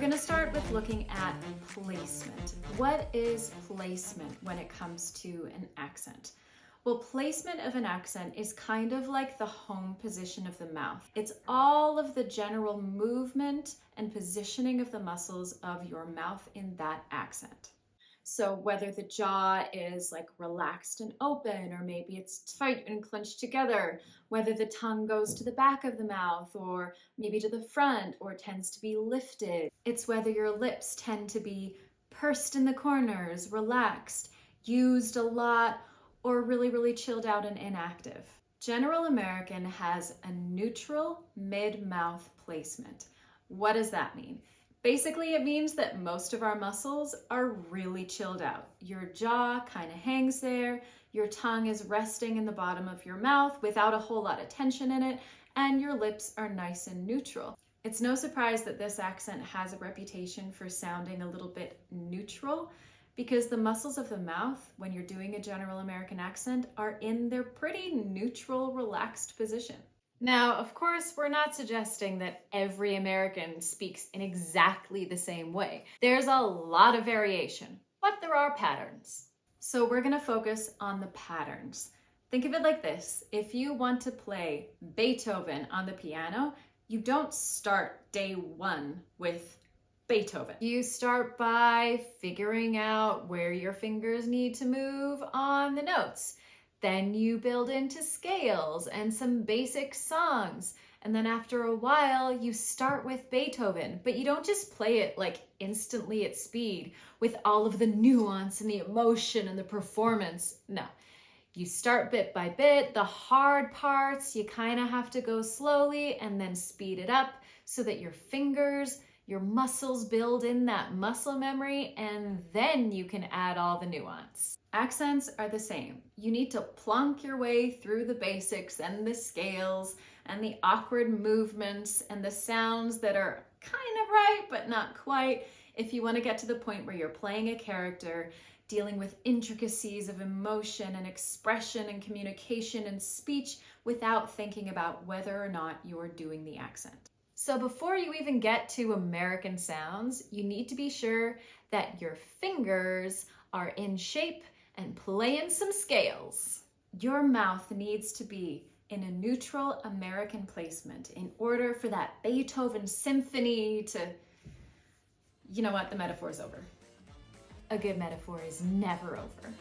gonna start with looking at placement. What is placement when it comes to an accent? Well, placement of an accent is kind of like the home position of the mouth. It's all of the general movement and positioning of the muscles of your mouth in that accent. So whether the jaw is like relaxed and open, or maybe it's tight and clenched together, whether the tongue goes to the back of the mouth or maybe to the front or tends to be lifted. It's whether your lips tend to be pursed in the corners, relaxed, used a lot, or really, really chilled out and inactive. General American has a neutral mid-mouth placement. What does that mean? Basically, it means that most of our muscles are really chilled out. Your jaw kind of hangs there, your tongue is resting in the bottom of your mouth without a whole lot of tension in it, and your lips are nice and neutral. It's no surprise that this accent has a reputation for sounding a little bit neutral, because the muscles of the mouth, when you're doing a General American accent, are in their pretty neutral, relaxed position. Now, of course, we're not suggesting that every American speaks in exactly the same way. There's a lot of variation, but there are patterns. So we're gonna focus on the patterns. Think of it like this. If you want to play Beethoven on the piano, you don't start day one with Beethoven. You start by figuring out where your fingers need to move on the notes. Then you build into scales and some basic songs. And then after a while, you start with Beethoven, but you don't just play it like instantly at speed with all of the nuance and the emotion and the performance. No, you start bit by bit. The hard parts, you kind of have to go slowly and then speed it up so that your fingers, your muscles build in that muscle memory, and then you can add all the nuance. Accents are the same. You need to plunk your way through the basics and the scales and the awkward movements and the sounds that are kind of right, but not quite, if you want to get to the point where you're playing a character, dealing with intricacies of emotion and expression and communication and speech without thinking about whether or not you're doing the accent. So before you even get to American sounds, you need to be sure that your fingers are in shape and playing some scales. Your mouth needs to be in a neutral American placement in order for that Beethoven symphony to, you know what, the metaphor's over. A good metaphor is never over.